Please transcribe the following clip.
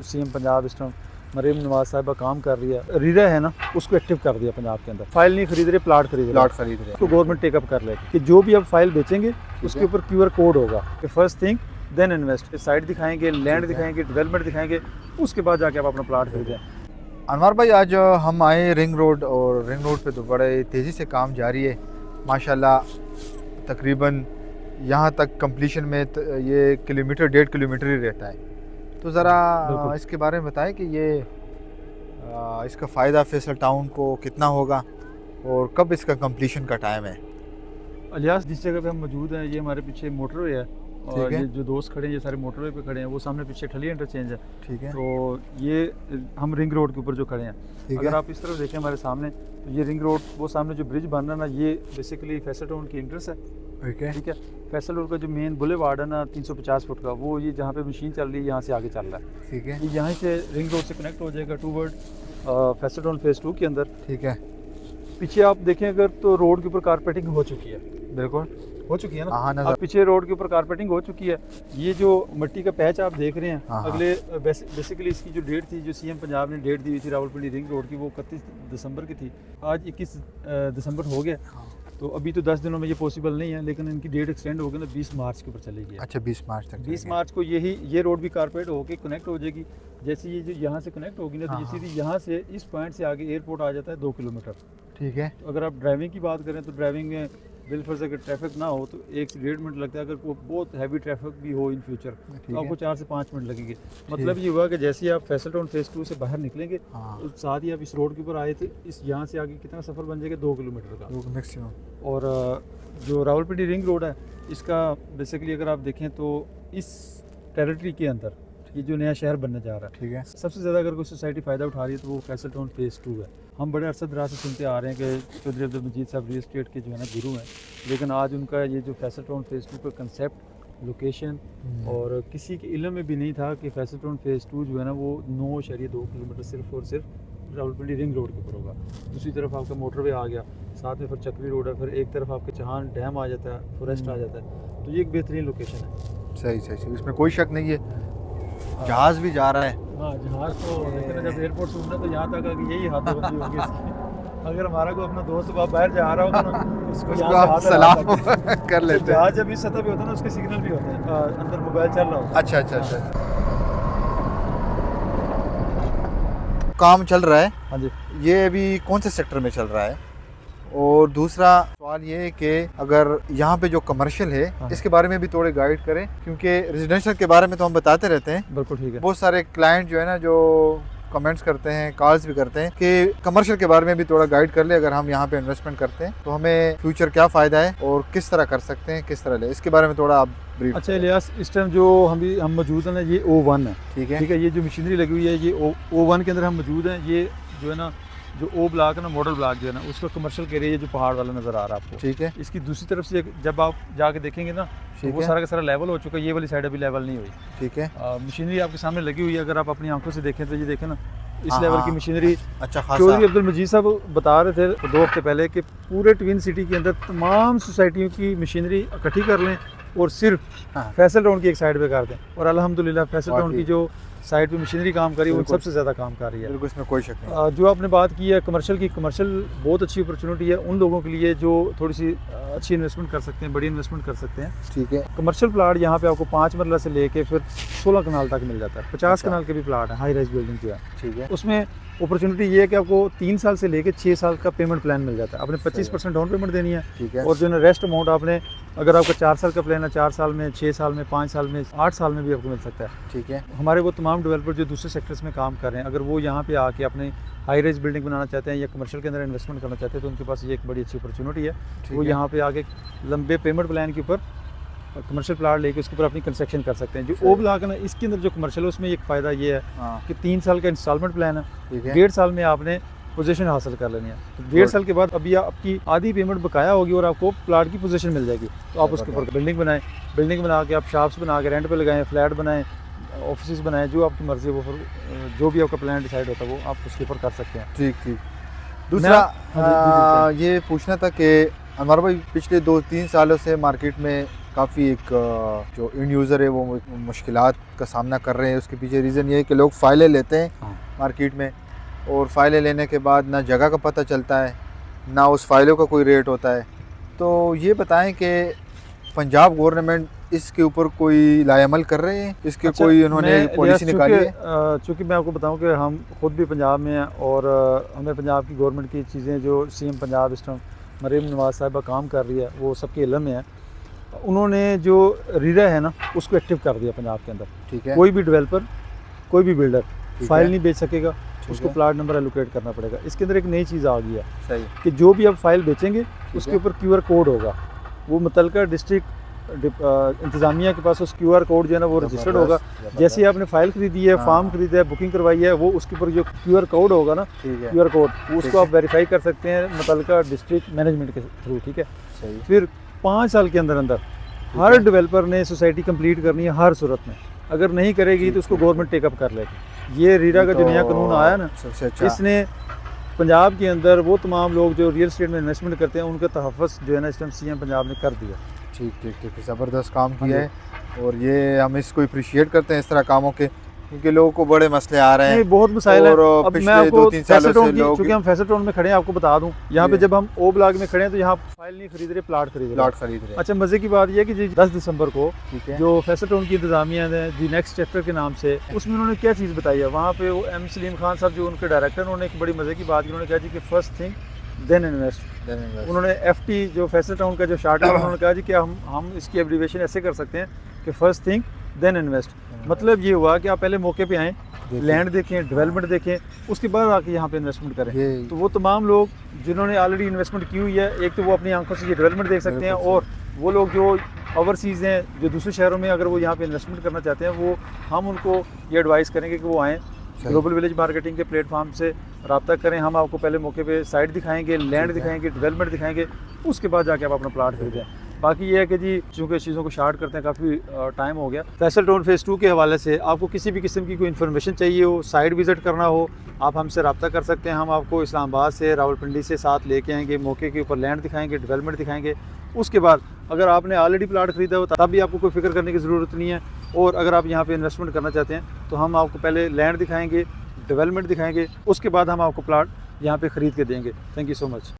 CM Punjab इस time Maryam Nawaz साहिबा काम कर रही है, रीरा है ना, उसको एक्टिव कर दिया पंजाब के अंदर। फाइल नहीं खरीद रहे, प्लाट खरीद रहे, उसको गवर्नमेंट टेकअप कर ले कि जो भी आप फाइल बेचेंगे उसके ऊपर QR कोड होगा कि first thing then invest. Site दिखाएंगे, लैंड दिखाएंगे, डेवलपमेंट दिखाएंगे, उसके बाद जाके आप अपना प्लाट खरीदें। अनवर भाई, आज हम आए रिंग रोड, और रिंग रोड पे तो बड़े तेज़ी से काम जारी है माशाल्लाह। तकरीबन यहाँ तक कंप्लीशन में ये 1.5 किलोमीटर ही रहता है। तो ज़रा इसके बारे में बताएं कि ये इसका फ़ायदा फैसल टाउन को कितना होगा और कब इसका कंप्लीशन का टाइम है। अलियास, जिस जगह पे हम मौजूद हैं, ये हमारे पीछे मोटरवे है और ये जो दोस्त खड़े हैं ये सारे मोटरवे पे खड़े हैं। वो सामने पीछे ठली इंटरचेंज है, ठीक है। तो ये हम रिंग रोड के ऊपर जो खड़े हैं, अगर आप इस तरफ देखें हमारे सामने, तो ये रिंग रोड, वो सामने जो ब्रिज बन रहा है ना, ये बेसिकली फैसल टाउन की इंट्रेंस है, ठीक है। फैसल रोड का जो मेन बुलेवार्ड है ना 350 फुट का, वो ये जहाँ पे मशीन चल रही है यहाँ से आगे चल रहा है, ठीक है। ये यहाँ से रिंग रोड से कनेक्ट हो जाएगा टूवर्ड फैसल टाउन फेज़ 2 के अंदर, ठीक है। पीछे आप देखें अगर, तो रोड के ऊपर कारपेटिंग हो चुकी है, बिल्कुल हो चुकी है ना। अब पीछे रोड के ऊपर कारपेटिंग हो चुकी है। ये जो मिट्टी का पैच आप देख रहे हैं, अगले बेसिकली इसकी जो डेट थी, जो सीएम पंजाब ने डेट दी हुई थी रावलपिंडी रिंग रोड की, वो 31 दिसंबर की थी। आज 21 दिसंबर हो गया, तो अभी तो 10 दिनों में ये पॉसिबल नहीं है, लेकिन इनकी डेट एक्सटेंड होगी ना 20 मार्च के ऊपर चलेगी। अच्छा, 20 मार्च तक। 20 मार्च को ये रोड भी कारपेट होके कनेक्ट हो जाएगी। जैसे ये जो यहाँ से कनेक्ट होगी ना, तो ये सीधी यहाँ से इस पॉइंट से आगे एयरपोर्ट आ जाता है 2 किलोमीटर, ठीक है। तो अगर आप ड्राइविंग की बात करें, तो ड्राइविंग में बिलफर्ज अगर ट्रैफिक ना हो तो 1 से 1.5 मिनट लगता है। अगर वो बहुत हैवी ट्रैफिक भी हो इन फ्यूचर, तो आपको 4 से 5 मिनट लगेंगे। मतलब ये हुआ कि जैसे ही आप फैसल टाउन फेज़ 2 से बाहर निकलेंगे, तो साथ ही आप इस रोड के ऊपर आए थे, इस यहाँ से आगे कितना सफ़र बन जाएगा, 2 किलोमीटर का मैक्सिमम। और जो रावलपिंडी रिंग रोड है, इसका बेसिकली अगर आप देखें तो इस टेरिटरी के अंदर ये जो नया शहर बनने जा रहा है, ठीक है, सबसे ज़्यादा अगर कोई सोसाइटी फ़ायदा उठा रही है तो वो फैसल टाउन फेज़ 2 है। हम बड़े अरसा दराज से सुनते आ रहे हैं कि चौधरी अब्दुल मजीद साहब रियल एस्टेट के जो है ना गुरु हैं, लेकिन आज उनका ये जो फैसल टाउन फेज़ 2 का कंसेप्ट, लोकेशन, और किसी के इल्म में भी नहीं था कि फैसल टाउन फेज़ 2 जो है ना वो 9.2 किलोमीटर सिर्फ और सिर्फ रावलपिंडी रिंग रोड के ऊपर होगा। दूसरी तरफ आपका मोटरवे आ गया, साथ में फिर चकवी रोड है, फिर एक तरफ आपके चहान डैम आ जाता है, फॉरेस्ट आ जाता है। तो ये एक बेहतरीन लोकेशन है। सही सही सही, इसमें कोई शक नहीं है। जहाज भी जा रहा है। हाँ, जहाज तो लेकिन जब एयरपोर्ट से उतरा तो यहाँ तक कि यही हाथ होती होगी इसकी। अगर हमारा कोई अपना दोस्त बाहर जा रहा होगा ना, उसको आप सलाम कर लेते हैं। जहाज जब इस सतह पे होता है ना, उसके सिग्नल भी होते हैं, अंदर मोबाइल चल रहा होता है। अच्छा अच्छा अच्छा, काम चल रहा है। हाँ जी। ये अभी कौन से सेक्टर में चल रहा है? और दूसरा सवाल ये है कि अगर यहाँ पे जो कमर्शियल है, इसके बारे में भी थोड़े गाइड करें, क्योंकि रेजिडेंशियल के बारे में तो हम बताते रहते हैं। बिल्कुल ठीक है। बहुत सारे क्लाइंट जो है ना, जो कमेंट्स करते हैं, कॉल्स भी करते हैं कि कमर्शियल के बारे में भी थोड़ा गाइड कर ले। अगर हम यहाँ पे इन्वेस्टमेंट करते हैं तो हमें फ्यूचर क्या फ़ायदा है और किस तरह कर सकते हैं, किस तरह ले, इसके बारे में थोड़ा आप ब्रीफ। अच्छा इलियास, इस टाइम जो हम मौजूद हैं ना, ये O1 है, ठीक है। ये जो मशीनरी लगी हुई है, ये O1 के अंदर हम मौजूद हैं। ये जो है ना, जो O ब्लॉक है ना, मॉडल ब्लॉक जो है ना, उसका कमर्शियल एरिया जो पहाड़ वाला नज़र आ रहा है आपको, ठीक है। इसकी दूसरी तरफ से जब आप जाके देखेंगे ना, तो वो सारा का सारा लेवल हो चुका है। ये वाली साइड अभी लेवल नहीं हुई, ठीक है। मशीनरी आपके सामने लगी हुई है, अगर आप अपनी आंखों से देखें तो ये देखें ना, इस लेवल की मशीनरी। अच्छा, चौधरी अब्दुल मजीद साहब बता रहे थे 2 हफ्ते पहले कि पूरे ट्विन सिटी के अंदर तमाम सोसाइटियों की मशीनरी इकट्ठी कर लें और सिर्फ फैसल टाउन की एक साइड पे कर दें, और अल्हम्दुलिल्लाह फैसल टाउन की जो साइड पे मशीनरी काम कर रही है वो सबसे ज़्यादा काम कर रही है। बिल्कुल, इसमें कोई शक नहीं। जो आपने बात की है कमर्शियल की, कमर्शियल बहुत अच्छी अपॉर्चुनिटी है उन लोगों के लिए जो थोड़ी सी अच्छी इन्वेस्टमेंट कर सकते हैं, बड़ी इन्वेस्टमेंट कर सकते हैं, ठीक है। कमर्शियल प्लाट यहाँ पे आपको 5 मरला से लेके फिर 16 कनाल तक मिल जाता है। 50 कनाल के भी प्लाट है, हाई राइज बिल्डिंग जो है, ठीक है। उसमें अपॉर्चुनिटी ये है कि आपको 3 साल से लेके 6 साल का पेमेंट प्लान मिल जाता है। आपने 25% डाउन पेमेंट देनी है, ठीक है। और जो है रेस्ट अमाउंट आपने, अगर आपका 4 साल का प्लान है, 4 साल में, 6 साल में, 5 साल में, 8 साल में भी आपको मिल सकता है, ठीक है। हमारे वो तमाम डेवलपर जो दूसरे सेक्टर्स में काम कर रहे हैं, अगर वो यहाँ पे आके अपने हाई राइज बिल्डिंग बनाना चाहते हैं या कमर्शियल के अंदर इन्वेस्टमेंट करना चाहते हैं, तो उनके पास ये एक बड़ी अच्छी अपॉर्चुनिटी है। वो यहाँ पे आके लंबे पेमेंट प्लान के ऊपर कमर्शियल प्लाट लेके उसके ऊपर अपनी कंस्ट्रक्शन कर सकते हैं। जो O ब्लॉक है ना, इसके अंदर जो कमर्शियल है उसमें एक फ़ायदा ये है कि 3 साल का इंस्टॉलमेंट प्लान है, 1.5 साल में आपने पोजीशन हासिल कर लेनी है। तो 1.5 साल के बाद अभी आपकी आधी पेमेंट बकाया होगी और आपको प्लाट की पोजीशन मिल जाएगी। तो आप उसके ऊपर बिल्डिंग बनाएं, बिल्डिंग बना के आप शॉप्स बना के रेंट पे लगाएं, फ्लैट बनाएं, ऑफिस बनाएं, जो आपकी मर्जी है वो फिर जो भी आपका प्लान डिसाइड होता है वो आप उसके ऊपर कर सकते हैं। ठीक ठीक। दूसरा ये पूछना था कि हमारा भाई पिछले 2-3 सालों से मार्केट में काफ़ी एक जो इंड यूज़र है वो मुश्किलात का सामना कर रहे हैं। उसके पीछे रीज़न ये है कि लोग फ़ाइलें लेते हैं मार्केट में, और फ़ाइलें लेने के बाद ना जगह का पता चलता है, ना उस फ़ाइलों का कोई रेट होता है। तो ये बताएं कि पंजाब गवर्नमेंट इसके ऊपर कोई लाएअमल कर रहे हैं, इसके अच्छा, कोई उन्होंने पॉलिसी निकाली है? चूँकि मैं आपको बताऊं कि हम खुद भी पंजाब में हैं और हमें पंजाब की गवर्नमेंट की चीज़ें जो सीएम पंजाब इस टाइम मरीम नवाज़ साहिबा काम कर रही है वो सबके इल्म में है। उन्होंने जो रीरा है ना उसको एक्टिव कर दिया पंजाब के अंदर। ठीक है। कोई भी डेवलपर, कोई भी बिल्डर फाइल है। नहीं बेच सकेगा, उसको है। प्लाट नंबर एलोकेट करना पड़ेगा। इसके अंदर एक नई चीज़ आ गई है सही कि जो भी आप फाइल बेचेंगे उसके है। ऊपर QR कोड होगा। वो मुतलका डिस्ट्रिक्ट इंतज़ामिया के पास उस QR कोड जो है ना वो रजिस्टर्ड होगा। जैसे ही आपने फाइल खरीदी है, फॉर्म खरीदा है, बुकिंग करवाई है, वो उसके ऊपर जो QR कोड होगा ना, QR कोड उसको आप वेरीफाई कर सकते हैं मुतलका डिस्ट्रिक्ट मैनेजमेंट के थ्रू। ठीक है। सही। फिर 5 साल के अंदर अंदर हर डेवलपर ने सोसाइटी कंप्लीट करनी है हर सूरत में। अगर नहीं करेगी तो उसको गवर्नमेंट टेकअप कर लेगी। ये रीरा का जो नया कानून आया ना, सबसे अच्छा इसने पंजाब के अंदर वो तमाम लोग जो रियल एस्टेट में इन्वेस्टमेंट करते हैं उनका तहफ़्फ़ुज़ जो है ना इस टाइम सीएम पंजाब ने कर दिया। ठीक ठीक ठीक, ज़बरदस्त काम किया है, और ये हम इसको अप्रिशिएट करते हैं इस तरह कामों के, क्योंकि लोगों को बड़े मसले आ रहे हैं। नहीं, बहुत मसाइल है। और अब मैं पिछले आपको 2-3 सालों फैसल से टाउन की, लोग चूँकि हम फैसल टाउन में खड़े हैं, आपको बता दूं यहाँ पे जब हम ओ ब्लॉक में खड़े हैं तो यहाँ फाइल नहीं खरीद रहे, प्लाट खरीद रहे हैं। अच्छा, मज़े की बात यह है कि जी 10 दिसंबर को जो फैसल टाउन की इंतजामिया है दी नेक्स्ट चैप्टर के नाम से, उसमें उन्होंने क्या चीज़ बताई है, वहाँ पे वो M सलीम खान साहब जो उनके डायरेक्टर, उन्होंने एक बड़ी मज़े की बात की। उन्होंने कहा जी कि फर्स्ट थिंग देन इन्वेस्ट। उन्होंने FT जो फैसल टाउन का जो शार्ट है उन्होंने कहा जी कि हम इसकी एब्रीविएशन ऐसे कर सकते हैं कि फर्स्ट थिंग देन इन्वेस्ट। मतलब ये हुआ कि आप पहले मौके पे आएँ, लैंड देखें, डेवलपमेंट देखें, उसके बाद आके यहाँ पे इन्वेस्टमेंट करें। तो वो तमाम लोग जिन्होंने ऑलरेडी इन्वेस्टमेंट की हुई है, एक तो वो अपनी आंखों से ये डेवलपमेंट देख सकते हैं, और वो लोग जो ओवरसीज़ हैं, जो दूसरे शहरों में अगर वो यहाँ पे इन्वेस्टमेंट करना चाहते हैं, वो हम उनको ये एडवाइस करेंगे कि वो आएँ, ग्लोबल विलेज मार्केटिंग के प्लेटफॉर्म से रब्ता करें। हम आपको पहले मौके पे साइट दिखाएंगे, लैंड दिखाएंगे, डेवलपमेंट दिखाएंगे, उसके बाद जाके आप अपना प्लाट खरीदें। बाकी ये है कि जी चूँकि इस चीज़ों को शार्ट करते हैं काफ़ी टाइम हो गया। फैसल टाउन फेज़ 2 के हवाले से आपको किसी भी किस्म की कोई इन्फॉर्मेशन चाहिए हो, साइट विज़िट करना हो, आप हमसे रब्ता कर सकते हैं। हम आपको इस्लामाबाद से, रावलपिंडी से साथ लेके आएंगे, मौके के ऊपर लैंड दिखाएंगे, डेवलपमेंट दिखाएंगे। उसके बाद अगर आपने ऑलरेडी प्लाट खरीदा हो तब भी आपको कोई फिक्र करने की ज़रूरत नहीं है, और अगर आप यहाँ पे इन्वेस्टमेंट करना चाहते हैं तो हम आपको पहले लैंड दिखाएंगे, डेवलपमेंट दिखाएंगे, उसके बाद हम आपको प्लाट यहाँ पे ख़रीद के देंगे। Thank you so much.